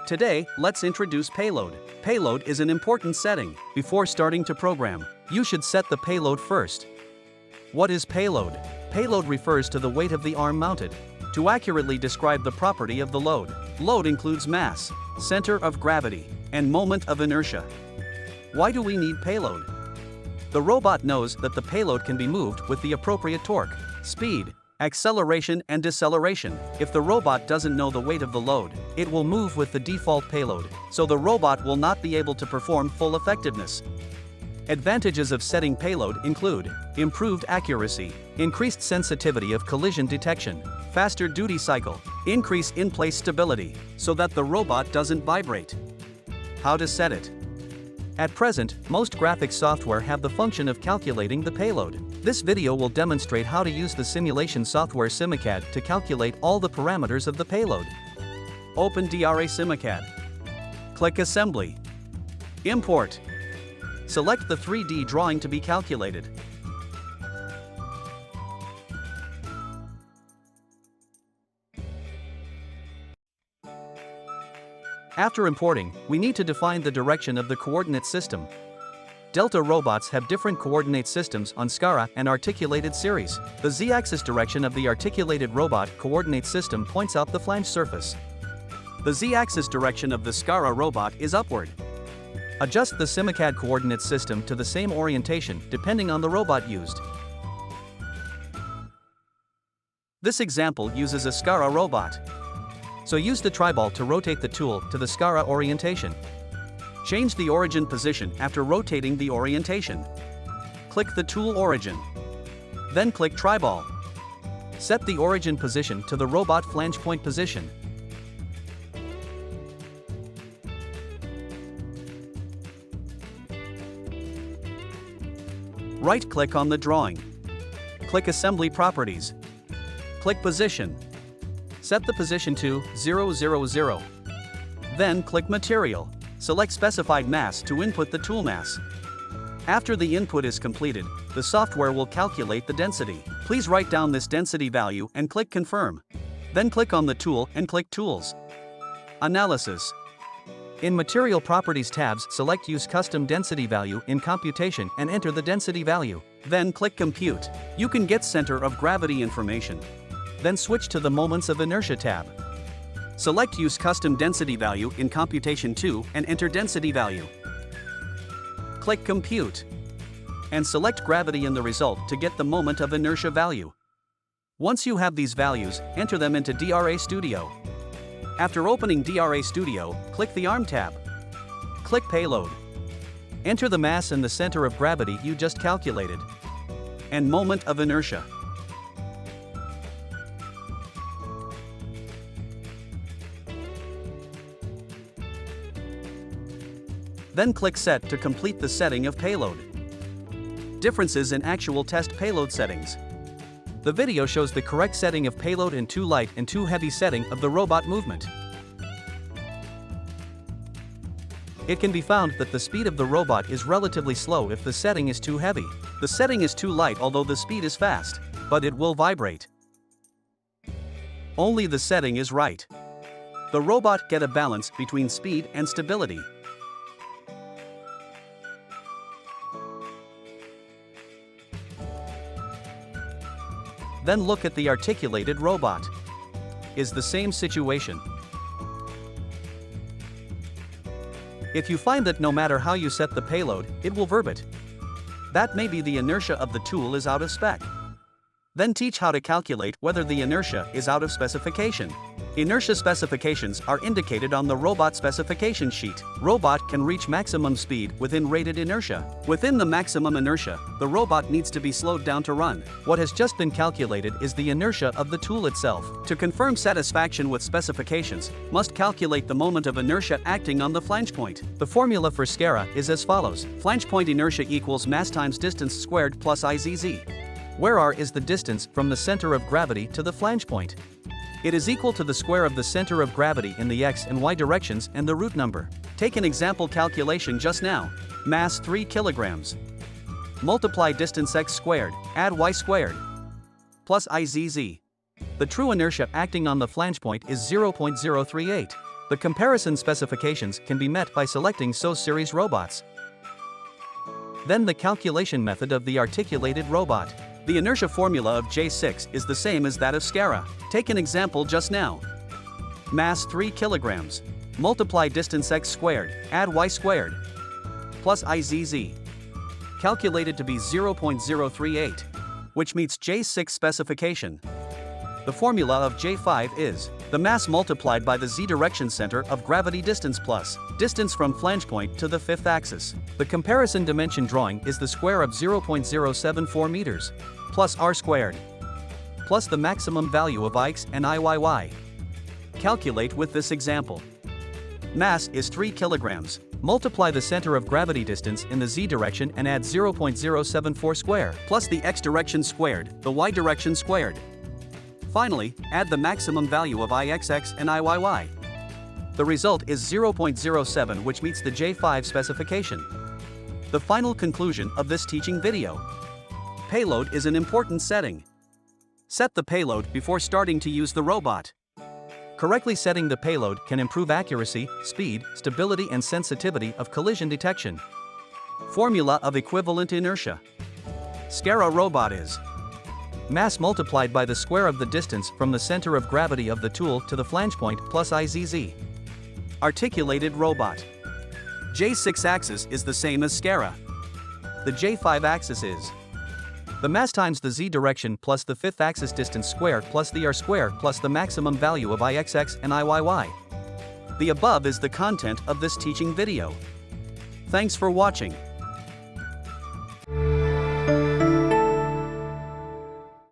Today, let's introduce Payload. Payload is an important setting. Before starting to program, you should set the payload first. What is payload? Payload refers to the weight of the arm mounted. To accurately describe the property of the load, load includes mass, center of gravity, and moment of inertia. Why do we need payload? The robot knows that the payload can be moved with the appropriate torque, speed, acceleration and deceleration. If the robot doesn't know the weight of the load, it will move with the default payload, so the robot will not be able to perform full effectiveness. Advantages of setting payload include improved accuracy, increased sensitivity of collision detection, faster duty cycle, increased in-place stability, so that the robot doesn't vibrate. How to set it? At present, most graphics software have the function of calculating the payload. This video will demonstrate how to use the simulation software SimCAD to calculate all the parameters of the payload. Open DRA SimCAD. Click Assembly. Import. Select the 3D drawing to be calculated. After importing, we need to define the direction of the coordinate system. Delta robots have different coordinate systems on SCARA and articulated series. The z-axis direction of the articulated robot coordinate system points out the flange surface. The z-axis direction of the SCARA robot is upward. Adjust the SimCAD coordinate system to the same orientation depending on the robot used. This example uses a SCARA robot. So use the triball to rotate the tool to the SCARA orientation. Change the origin position after rotating the orientation. Click the tool origin. Then click triball. Set the origin position to the robot flange point position. Right-click on the drawing. Click Assembly Properties. Click Position. Set the position to 000. Then click Material. Select Specified Mass to input the tool mass. After the input is completed, the software will calculate the density. Please write down this density value and click Confirm. Then click on the tool and click Tools. Analysis. In Material Properties tabs, select Use Custom Density Value in Computation and enter the density value. Then click Compute. You can get center of gravity information. Then switch to the Moments of Inertia tab. Select Use Custom Density Value in Computation 2 and enter density value. Click Compute. And select Gravity in the result to get the Moment of Inertia value. Once you have these values, enter them into DRA Studio. After opening DRA Studio, click the Arm tab. Click Payload. Enter the mass and the center of gravity you just calculated. And Moment of Inertia. Then click Set to complete the setting of payload. Differences in actual test payload settings. The video shows the correct setting of payload in too light and too heavy setting of the robot movement. It can be found that the speed of the robot is relatively slow if the setting is too heavy. The setting is too light although the speed is fast, but it will vibrate. Only the setting is right. The robot get a balance between speed and stability. Then look at the articulated robot. Is the same situation. If you find that no matter how you set the payload, it will vibrate. That may be the inertia of the tool is out of spec. Then teach how to calculate whether the inertia is out of specification. Inertia specifications are indicated on the robot specification sheet. Robot can reach maximum speed within rated inertia. Within the maximum inertia, the robot needs to be slowed down to run. What has just been calculated is the inertia of the tool itself. To confirm satisfaction with specifications, must calculate the moment of inertia acting on the flange point. The formula for SCARA is as follows. Flange point inertia equals mass times distance squared plus IZZ, where R is the distance from the center of gravity to the flange point. It is equal to the square of the center of gravity in the x and y directions and the root number. Take an example calculation just now. Mass 3 kilograms. Multiply distance x squared, add y squared, plus IZZ. The true inertia acting on the flange point is 0.038. The comparison specifications can be met by selecting SO series robots. Then the calculation method of the articulated robot. The inertia formula of J6 is the same as that of SCARA. Take an example just now. Mass 3 kilograms. Multiply distance x squared, add y squared, plus IZZ. Calculated to be 0.038, which meets J6 specification. The formula of J5 is the mass multiplied by the z direction center of gravity distance plus distance from flange point to the fifth axis. The comparison dimension drawing is the square of 0.074 meters plus r squared plus the maximum value of Ix and Iyy. Calculate with this example. Mass is 3 kilograms. Multiply the center of gravity distance in the z direction and add 0.074 square plus the x direction squared, the y direction squared. Finally, add the maximum value of Ixx and Iyy. The result is 0.07, which meets the J5 specification. The final conclusion of this teaching video. Payload is an important setting. Set the payload before starting to use the robot. Correctly setting the payload can improve accuracy, speed, stability and sensitivity of collision detection. Formula of equivalent inertia. SCARA robot is mass multiplied by the square of the distance from the center of gravity of the tool to the flange point plus IZZ. Articulated robot. J6 axis is the same as SCARA. The J5 axis is the mass times the z direction plus the fifth axis distance square plus the r square plus the maximum value of Ixx and Iyy. The above is the content of this teaching video. Thanks for watching.